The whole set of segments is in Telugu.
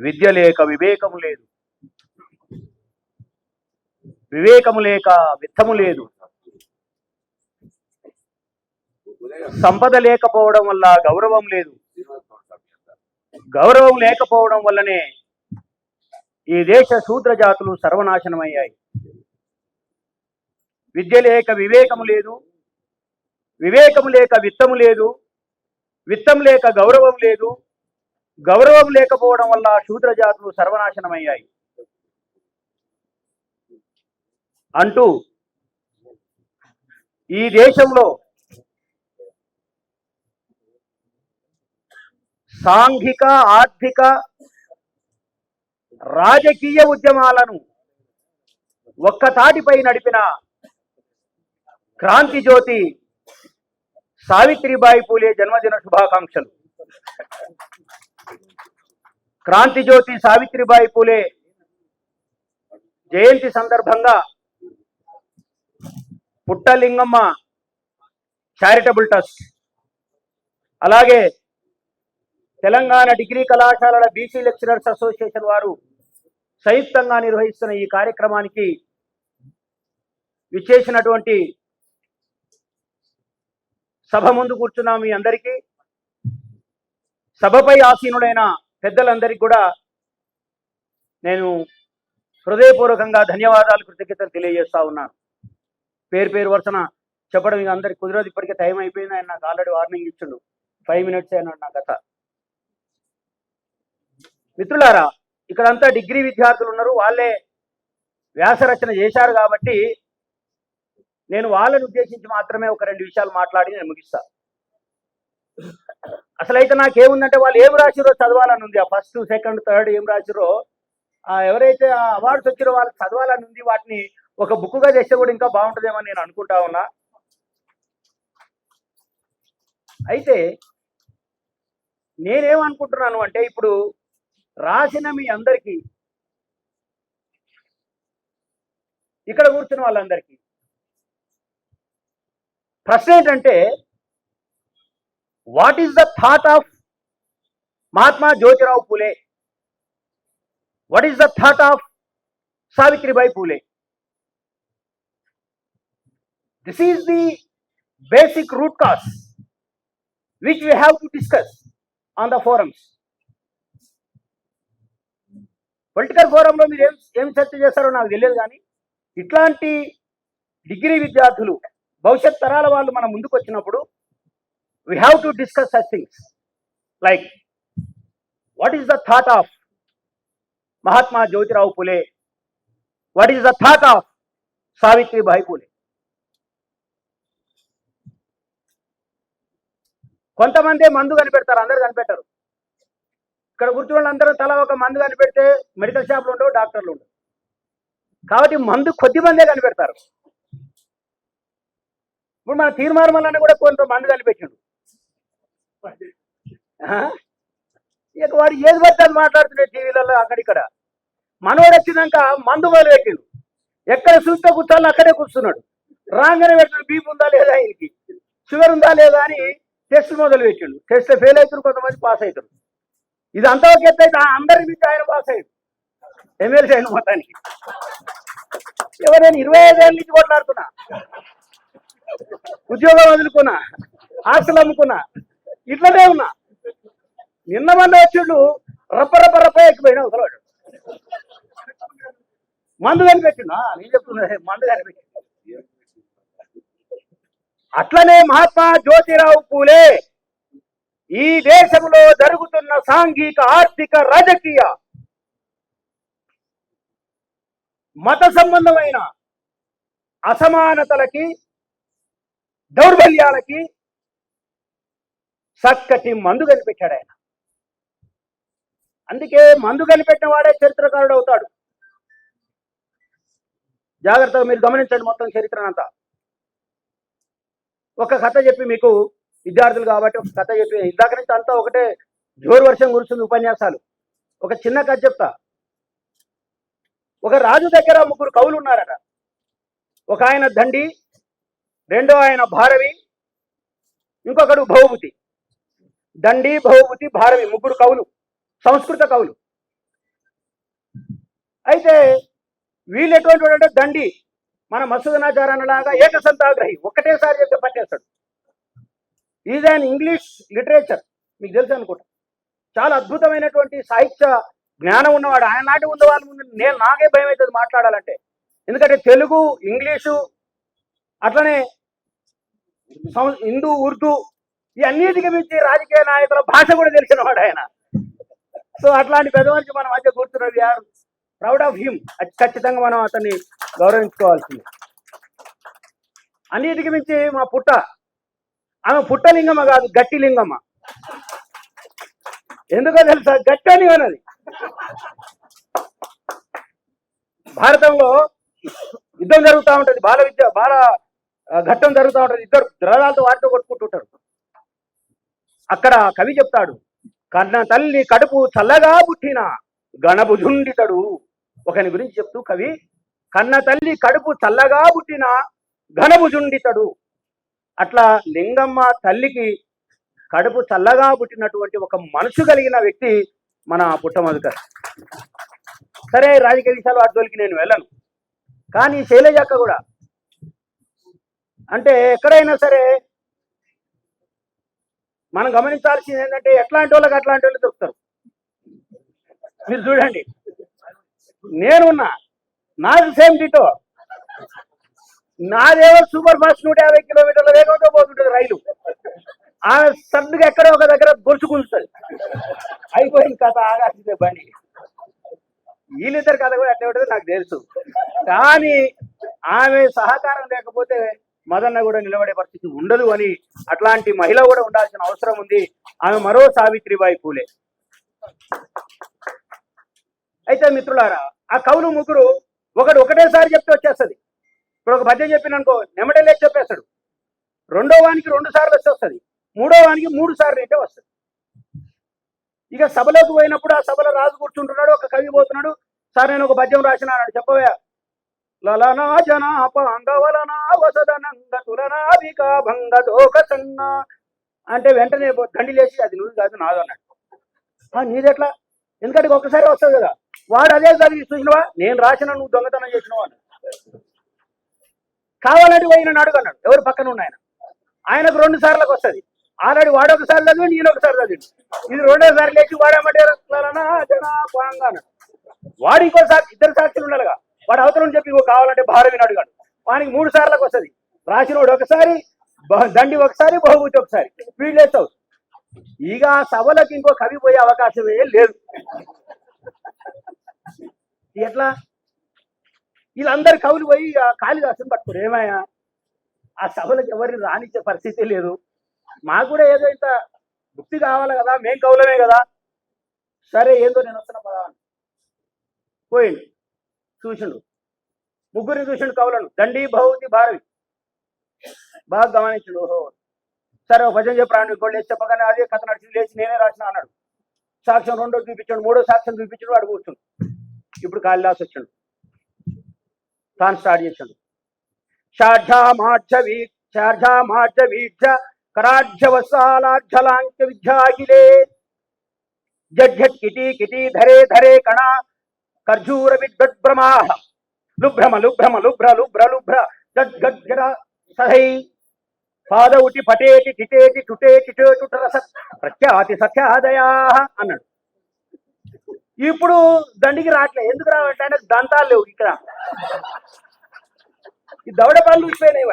విద్య లేక వివేకము లేదు, వివేకము లేక విత్తము లేదు, సంపద లేకపోవడం వల్ల గౌరవం లేదు, గౌరవం లేకపోవడం వల్లనే ఈ దేశ శూద్ర జాతులు సర్వనాశనమయ్యాయి. విద్య లేక వివేకము లేదు, వివేకము లేక విత్తము లేదు, విత్తం లేక గౌరవం లేదు, గౌరవం లేకపోవడం వల్ల శూద్ర జాతులు సర్వనాశనమయ్యాయి అంటూ ఈ దేశంలో సాంఘిక, ఆర్థిక, రాజకీయ ఉద్యమాలను ఒక్కతాటిపై నడిపిన క్రాంతి జ్యోతి సావిత్రిబాయి పూలే జన్మదిన శుభాకాంక్షలు. క్రాంతి జ్యోతి సావిత్రిబాయి పూలే జయంతి సందర్భంగా పుట్టలింగమ్మ చారిటబుల్ ట్రస్ట్, అలాగే తెలంగాణ డిగ్రీ కళాశాలల బీసీ లెక్చరర్స్ అసోసియేషన్ వారు సంయుక్తంగా నిర్వహిస్తున్న ఈ కార్యక్రమానికి విచ్చేసినటువంటి సభ ముందు కూర్చున్న మీ అందరికీ, సభపై ఆసీనుడైన పెద్దలందరికీ కూడా నేను హృదయపూర్వకంగా ధన్యవాదాలు, కృతజ్ఞతలు తెలియజేస్తా ఉన్నాను. పేరు పేరు వరుసన చెప్పడం ఇక అందరికి కుదరదు, ఇప్పటికే టైం అయిపోయింది. ఆయన నాకు ఆల్రెడీ వార్నింగ్ ఇచ్చిండు, 5 minutes అన్నాడు నా కథ. మిత్రులారా, ఇక్కడంతా డిగ్రీ విద్యార్థులు ఉన్నారు, వాళ్ళే వ్యాసరచన చేశారు కాబట్టి నేను వాళ్ళని ఉద్దేశించి మాత్రమే ఒక 2 విషయాలు మాట్లాడి నేను ముగిస్తా. అసలైతే నాకేముందంటే వాళ్ళు ఏం రాసిరో చదవాలని ఉంది. ఆ 1st, 2nd, 3rd ఏం రాసిరో, ఎవరైతే ఆ అవార్డ్స్ వచ్చిరో వాళ్ళకి చదవాలని ఉంది. వాటిని ఒక బుక్గా చేస్తే కూడా ఇంకా బాగుంటుందేమని నేను అనుకుంటా ఉన్నా. అయితే నేనేమనుకుంటున్నాను అంటే, ఇప్పుడు రాసిన మీ అందరికీ, ఇక్కడ కూర్చున్న వాళ్ళందరికీ ప్రశ్న ఏంటంటే, what is the thought of Mahatma Jyotirao Phule? What is the thought of Savitribai Phule? This is the basic root cause which we have to discuss on the forums. Political ఫోరంలో మీరు ఏం చర్చ చేస్తారో నాకు తెలియదు, కానీ ఇట్లాంటి డిగ్రీ విద్యార్థులు, భవిష్యత్ తరాల వాళ్ళు మన ముందుకు వచ్చినప్పుడు we have to discuss such things like what is the thought of Mahatma Jyotirao Phule, what is the thought of Savitribai Phule. కొంతమంది మందు కనిపెడతారు, అందరు కనిపెట్టారు. ఇక్కడ కూర్చున్న వాళ్ళందరూ తల ఒక మందు కనిపెడితే మెడికల్ షాప్లు ఉండవు, డాక్టర్లు ఉండవు. కాబట్టి మందు కొద్ది మందే కనిపెడతారు. ఇప్పుడు మన తీర్మార్మలని కూడా కొంత మందు కనిపెట్టిండు. ఇక వాడు ఏది పడితే అది మాట్లాడుతున్నాడు టీవీలలో అక్కడిక్కడ. మనోడు వచ్చినాక మందు మొదలు పెట్టిండు, ఎక్కడ చూస్తే కూర్చోాలని అక్కడే కూర్చున్నాడు. రాగానే పెట్టిన బీపీ ఉందా లేదా, ఆయనకి షుగర్ ఉందా లేదా అని టెస్ట్ మొదలు పెట్టిండు. టెస్ట్లో ఫెయిల్ అవుతారు, కొంతమంది పాస్ అవుతారు. ఇది అంతా ఒక ఎత్తు అయితే అందరి నుంచి ఆయన పాస్ అయ్యాడు, ఎమ్మెల్సీ అయిన మొత్తానికి. నేను 25 ఏళ్ళ నుంచి కొట్లాడుతున్నా, ఉద్యోగం వదులుకున్నా, ఆస్తులు అమ్ముకున్నా, ఇట్లనే ఉన్నా. నిన్న మొన్న వచ్చిండు, రప్ప ఎక్కిపోయినా అవసరం మందు కనిపెట్టిండా. నేను చెప్తున్నా, మందు కనిపెట్టి. అట్లనే మహాత్మా జ్యోతిరావు పూలే ఈ దేశంలో జరుగుతున్న సాంఘిక, ఆర్థిక, రాజకీయ, మత సంబంధమైన అసమానతలకి, దౌర్బల్యాలకి చక్కటి మందు కనిపెట్టాడు ఆయన. అందుకే మందు కనిపెట్టిన వాడే చరిత్రకారుడు అవుతాడు. జాగ్రత్తగా మీరు గమనించండి మొత్తం చరిత్రనంతా. ఒక కథ చెప్పి మీకు, విద్యార్థులు కాబట్టి ఒక కథ చెప్పి, ఇందాక నుంచి అంతా ఒకటే జోరు వర్షం కురుస్తుంది ఉపన్యాసాలు. ఒక చిన్న కథ చెప్తా. ఒక రాజు దగ్గర 3 కవులు ఉన్నారట. ఒక ఆయన దండి, రెండో ఆయన భారవి, ఇంకొకడు భౌభూతి. దండి, భౌభూతి, భారవి 3 కవులు, సంస్కృత కవులు. అయితే వీళ్ళు ఎటువంటి వాడు అంటే దండి, మన మసూదనాచారాన్ని లాగా ఏకసంతాగ్రహి, ఒక్కటేసారి చెప్తే పట్టేస్తాడు. ఈజ్ అన్ ఇంగ్లీష్ లిటరేచర్, మీకు తెలుసు అనుకుంటా. చాలా అద్భుతమైనటువంటి సాహిత్య జ్ఞానం ఉన్నవాడు. ఆయన నాటి ఉన్న వాళ్ళ ముందు నాకే భయం అవుతుంది మాట్లాడాలంటే. ఎందుకంటే తెలుగు, ఇంగ్లీషు, అట్లనే హిందూ, ఉర్దూ, ఈ అన్నిటికీ మించి రాజకీయ నాయకుల భాష కూడా తెలిసిన వాడు ఆయన. సో అట్లాంటి పెద్ద మనిషి మన మధ్య కూర్చున్నది యారు, ప్రౌడ్ ఆఫ్ హిమ్. ఖచ్చితంగా మనం అతన్ని గౌరవించుకోవాల్సింది. అన్నిటికీ మించి మా పుట్ట, ఆమె పుట్టలింగమ్మ కాదు, గట్టి లింగమ్మ. ఎందుకో తెలుసా, గట్టి అని అన్నది. భారతంలో యుద్ధం జరుగుతూ ఉంటుంది, బాల ఘట్టం జరుగుతూ ఉంటుంది. ఇద్దరు ద్రవాలతో వాటితో కొట్టుకుంటుంటారు. అక్కడ కవి చెప్తాడు, కన్న తల్లి కడుపు చల్లగా పుట్టిన గణభుజుండితడు. ఒకని గురించి చెప్తూ కవి, కన్న తల్లి కడుపు చల్లగా పుట్టిన ఘనభుజుండితడు. అట్లా లింగమ్మ తల్లికి కడుపు చల్లగా పుట్టినటువంటి ఒక మనసు కలిగిన వ్యక్తి మన పుట్టమధుకర్. సరే, రాజకీయ విషయాలు అడ్డోలికి నేను వెళ్ళను. కానీ శైలజక్క కూడా, అంటే ఎక్కడైనా సరే మనం గమనించాల్సింది ఏంటంటే, ఎట్లాంటి వాళ్ళకి అట్లాంటి వాళ్ళు దొరుకుతారు. మీరు చూడండి, నేనున్నా, నాకు సేమ్ డిటో. నాదేమో సూపర్ ఫాస్ట్ 150 కిలోమీటర్ల వేగంతో పోతుంటుంది రైలు. ఆమె సర్దుగా ఎక్కడో ఒక దగ్గర గొలుచుకుంటుంది. అయిపోయింది కథ, ఆగాల్సిందే బండి. వీళ్ళిద్దరు కథ కూడా అట్లా ఉంటుంది నాకు తెలుసు. కానీ ఆమె సహకారం లేకపోతే మదన్న కూడా నిలబడే పరిస్థితి ఉండదు అని, అట్లాంటి మహిళ కూడా ఉండాల్సిన అవసరం ఉంది. ఆమె మరో సావిత్రిబాయి పూలే. అయితే మిత్రులారా, ఆ కవులు ముగ్గురు ఒకటేసారి చెప్తే వచ్చేస్తుంది. ఇప్పుడు ఒక పద్యం చెప్పిననుకో, నెమటలే చెప్పేస్తాడు. రెండో వానికి 2 సార్లు వస్తుంది, మూడో వానికి 3 సార్లు అయితే వస్తుంది. ఇక సభలోకి పోయినప్పుడు ఆ సభలో రాజు కూర్చుంటున్నాడు, ఒక కవి పోతున్నాడు, సార్ నేను ఒక పద్యం రాసిన అన్నాడు. చెప్పవా, లలనా జనాపాంగవలనా వసదనంద తులనాభిక భంగ దోకసన్న అంటే వెంటనే దండి లేచి, అది నువ్వు కాదు నాదు అన్నాడు. నీదెట్లా, ఎందుకంటే ఒక్కసారి వస్తుంది కదా. వాడు అదే చదివి, చూసినవా నేను రాసిన, నువ్వు దొంగతనం చేసినవా అన్నాడు. కావాలంటే పోయిన అడుగు అన్నాడు. ఎవరు పక్కన ఉన్న ఆయనకు 2 సార్లకు వస్తుంది. ఆల్రెడీ వాడు ఒకసారి చదివి, నేను ఒకసారి చదివి, ఇది 2వ సారి లేచి వాడేమంటే అన్నాడు. వాడు ఇంకో సాక్షి, 2 సాక్షులు ఉండాలిగా. వాడు అవతరం చెప్పి కావాలంటే భారవిని అడుగాడు. వానికి 3 సార్లకు వస్తుంది. రాసినోడు ఒకసారి, దండి ఒకసారి, బహుమతి ఒకసారి, వీళ్ళేస్తావు. ఇక సభలకు ఇంకో కవి పోయే అవకాశమే లేదు. ఎట్లా, వీళ్ళందరు కవులు పోయి కాళిదాసుని పట్టుకోరు. ఏమయ్యా, ఆ సభలకు ఎవరిని రానిచ్చే పరిస్థితి లేదు. మాకు కూడా ఏదో ఇంత గుర్తి కావాలి కదా, మేం కవులమే కదా. సరే ఏందో నేను వస్తున్న పదాన్ని పోయిండు, చూసిండు, ముగ్గురిని చూసిండు కవులను, దండి, భౌతి, భారవి. బాగా గమనించుడు. ఓహో సరే, ఒక భజన చెప్పరాను. ఇంకోటి లేచి చెప్పగానే అదే కథ నడిచి లేచి నేనే రాసిన అన్నాడు. సాక్ష్యం 2 చూపించాడు, 3వ సాక్ష్యం చూపించాడు, వాడు కూర్చుండు. ఇప్పుడు కాళిదాసు వచ్చాడు, తాను స్టార్ట్ చేశాడు. షాఢ్యామాఢ్య కరాఢ్యవసాలాఢ్యలాంక విద్యాఖిలే జడ్జట్ కిటి కిటి ధరే ధరే కణ ఖర్జూర విద్భ్రమాహ లుభ్రమ లుభ్రమ లుభ్ర లుభ్ర లుభ్ర గడ్గడ సహై పాదౌటి పటేటి టిటేటి టుటేటి టుటరస ప్రఖ్యాతి సఖ్యాదయా అన్నాడు. ఇప్పుడు దండికి రావట్లే. ఎందుకు రావట్లే అంటే దంతాలు లేవు ఇక్కడ. ఈ దవడ పనులు ఊసిపోయినాయి.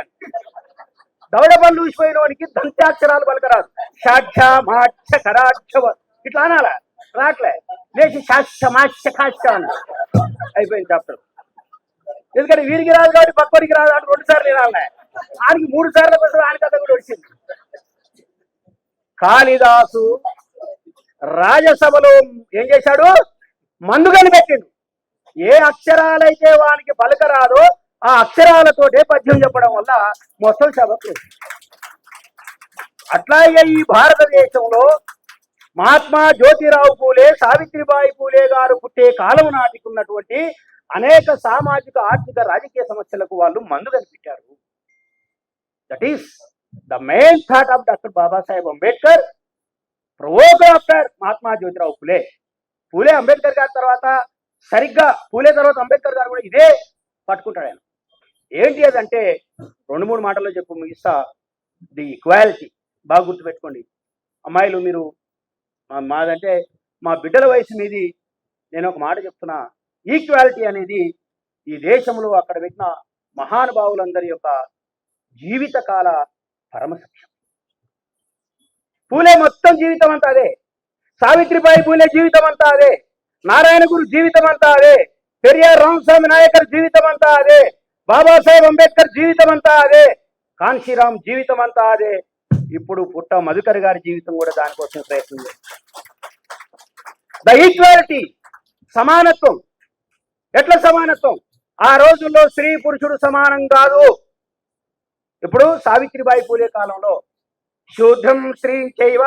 దవడ పనులు ఊసిపోయిన వానికి దంత్యాక్షరాలు పలకరాదు. షాఢ్య మాఢ్య కరాఢ్యవ ఇట్లా అనాలా, రావట్లే. లేచి శాస్య మాస్య కాస్య అన్నాడు. అయిపోయింది చాప్టర్. ఎందుకంటే వీరికి రాదు కాబట్టి పక్కడికి రాదు అంటే 2 సార్లు వినాలనే. ఆయనకి 3 సార్ల కోసం ఆయన కథ కూడా వచ్చింది. కాళిదాసు రాజసభలో ఏం చేశాడు, మందు కనిపెట్టిండు. ఏ అక్షరాలైతే వానికి పలకరాదో ఆ అక్షరాలతోటే పద్యం చెప్పడం వల్ల మొత్తం సభకు. అట్లాగే ఈ భారతదేశంలో మహాత్మా జ్యోతిరావు పూలే, సావిత్రిబాయి పూలే గారు పుట్టే కాలం నాటికి ఉన్నటువంటి అనేక సామాజిక, ఆర్థిక, రాజకీయ సమస్యలకు వాళ్ళు మందు కనిపెట్టారు. That is the main thought of doctor Babasaheb Ambedkar, provoker after Mahatma Jyotirao Phule. Phule Ambedkar గారి తర్వాత సరిగ్గా పూలే తర్వాత అంబేద్కర్ గారు కూడా ఇదే పట్టుకుంటాడు ఆయన. ఏంటి అదంటే 2-3 మాటల్లో చెప్పు ముగిస్తా. The equality. బాగా గుర్తుపెట్టుకోండి అమ్మాయిలు, మీరు మాదంటే మా బిడ్డల వయసు మీది. నేను ఒక మాట చెప్తున్నా, ఈక్వాలిటీ అనేది ఈ దేశంలో అక్కడ పెట్టిన మహానుభావులందరి యొక్క జీవితకాల పరమసత్యం. పూలే మొత్తం జీవితం అంతా అదే, సావిత్రిబాయి పూలే జీవితం అంతా అదే, నారాయణ గురు జీవితం అంతా అదే, పెరియార్ రామస్వామి నాయకర్ జీవితం అంతా అదే, బాబాసాహెబ్ అంబేద్కర్ జీవితం అంతా అదే, కాన్షీరామ్ జీవితం అంతా అదే. ఇప్పుడు పుట్ట మధుకర్ గారి జీవితం కూడా దానికోసం ప్రయత్నం చేస్తుంది. ద ఈక్వాలిటీ, సమానత్వం. ఎట్లా సమానత్వం? ఆ రోజుల్లో స్త్రీ పురుషుడు సమానం కాదు. ఇప్పుడు సావిత్రిబాయి పూలే కాలంలో శూద్రం స్త్రీ చైవ,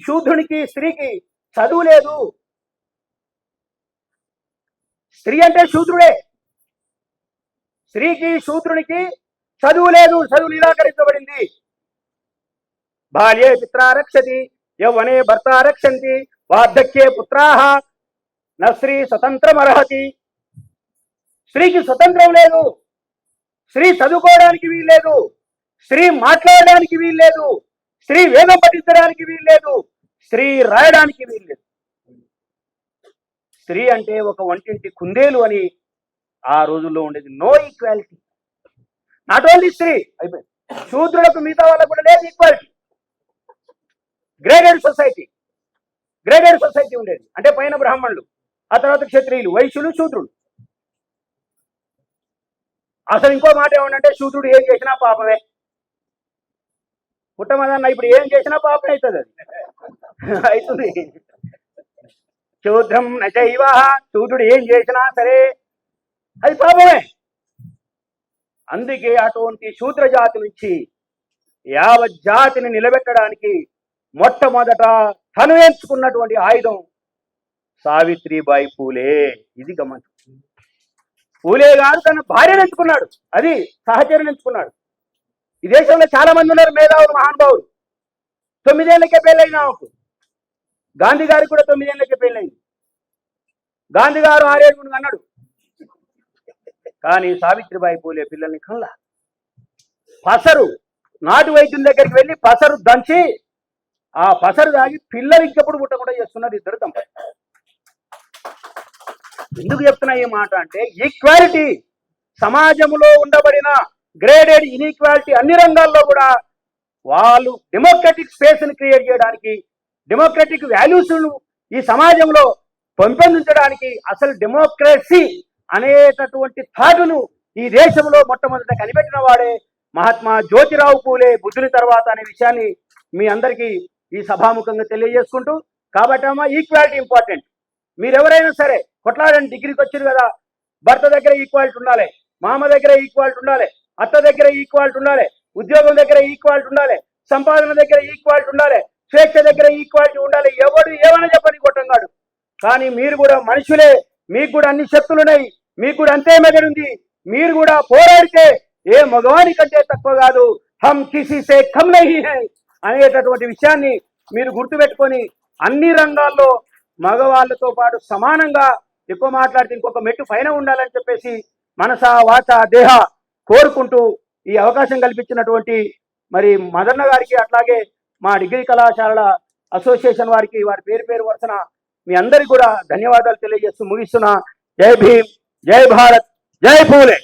శూద్రునికి స్త్రీకి చదువు లేదు. స్త్రీ అంటే శూద్రుడే, స్త్రీకి శూద్రునికి చదువు లేదు, చదువు నిరాకరించబడింది. బాల్యే పిత్రా రక్షతి, యౌవనే భర్త రక్షంతి, వార్ధక్యే పుత్రాహ న స్త్రీ స్వతంత్రమర్హతి. స్త్రీకి స్వతంత్రం లేదు, స్త్రీ చదువుకోవడానికి వీల్లేదు, స్త్రీ మాట్లాడడానికి వీల్లేదు, స్త్రీ వేదం పఠించడానికి వీల్లేదు, స్త్రీ రాయడానికి వీల్లేదు. స్త్రీ అంటే ఒక వంటింటి కుందేలు అని ఆ రోజుల్లో ఉండేది. No equality. నాట్ ఓన్లీ స్త్రీ, అయిపోయింది, శూద్రులకు మిగతా వాళ్ళకు కూడా లేదు ఈక్వాలిటీ. గ్రేడెడ్ సొసైటీ ఉండేది. అంటే పైన బ్రాహ్మణులు, ఆ తర్వాత క్షత్రియులు, వైశ్యులు, శూద్రులు. అసలు ఇంకో మాట ఏమంటే శూద్రుడు ఏం చేసినా పాపమే. పుట్టమదన్న ఇప్పుడు ఏం చేసినా పాపమే అవుతుంది, అది అవుతుంది. శూద్రం నచైవ, శూద్రుడు ఏం చేసినా సరే అది పాపమే. అందుకే అటువంటి శూద్ర జాతి నుంచి యావత్ జాతిని నిలబెట్టడానికి మొట్టమొదట తను ఎంచుకున్నటువంటి ఆయుధం సావిత్రిబాయి పూలే. ఇది గమనించు. పూలే గారు తన భార్యను ఎంచుకున్నాడు, అది సహచర్యను ఎంచుకున్నాడు. ఈ దేశంలో చాలా మంది ఉన్నారు మేధావులు, మహానుభావులు. 9 ఏళ్లకే పెళ్ళైన ఆమెకు. గాంధీ గారికి కూడా 9 ఏళ్లకే పెళ్ళైంది. గాంధీ గారు 6 ఏళ్ళు అన్నాడు, కానీ సావిత్రిబాయి పూలే పిల్లల్ని కల్లా. పసరు, నాటు వైద్యుల దగ్గరికి వెళ్ళి పసరు దంచి ఆ పసరు తాగి పిల్లలు ఇంకెప్పుడు పుట్టకుండా చేస్తున్నారు ఇద్దరు దంపతులు. ఎందుకు చెప్తున్నా ఈ మాట అంటే, ఈక్వాలిటీ సమాజంలో ఉండబడిన గ్రేడెడ్ ఇన్ఈక్వాలిటీ అన్ని రంగాల్లో కూడా వాళ్ళు డెమోక్రటిక్ స్పేస్ని క్రియేట్ చేయడానికి, డెమోక్రటిక్ వాల్యూస్ను ఈ సమాజంలో పెంపొందించడానికి, అసలు డెమోక్రసీ అనేటటువంటి థాటును ఈ దేశంలో మొట్టమొదట కనిపెట్టిన వాడే మహాత్మా జ్యోతిరావు పూలే, బుద్ధుని తర్వాత అనే విషయాన్ని మీ అందరికీ ఈ సభాముఖంగా తెలియజేసుకుంటూ, కాబట్టి అమ్మ ఈక్వాలిటీ ఇంపార్టెంట్. మీరెవరైనా సరే కొట్లాడని, డిగ్రీకి వచ్చారు కదా, భర్త దగ్గర ఈక్వాలిటీ ఉండాలి, మామ దగ్గర ఈక్వాలిటీ ఉండాలి, అత్త దగ్గర ఈక్వాలిటీ ఉండాలి, ఉద్యోగం దగ్గర ఈక్వాలిటీ ఉండాలి, సంపాదన దగ్గర ఈక్వాలిటీ ఉండాలి, స్వేచ్ఛ దగ్గర ఈక్వాలిటీ ఉండాలి. ఎవడు ఏమైనా చెప్పని కొట్టంగాడు, కానీ మీరు కూడా మనుషులే, మీకు కూడా అన్ని శక్తులున్నాయి, మీకు కూడా అంతే మెదడుంది. మీరు కూడా పోరాడితే ఏ మగవాని కంటే తక్కువ కాదు. హమ్ కిసీ సే కమ్ నహీ హై అనేటటువంటి విషయాన్ని మీరు గుర్తుపెట్టుకొని అన్ని రంగాల్లో మగవాళ్ళతో పాటు సమానంగా, ఎక్కువ మాట్లాడితే ఇంకొక మెట్టు పైన ఉండాలని చెప్పేసి మనస వాచ దేహ కోరుకుంటూ ఈ అవకాశం కల్పించినటువంటి మరి మదన్న గారికి, అట్లాగే మా డిగ్రీ కళాశాలల అసోసియేషన్ వారికి, వారి పేరు పేరు వరుసన మీ అందరికీ కూడా ధన్యవాదాలు తెలియజేస్తూ ముగిస్తున్నా. జై భీమ్, జై భారత్, జై పూలే.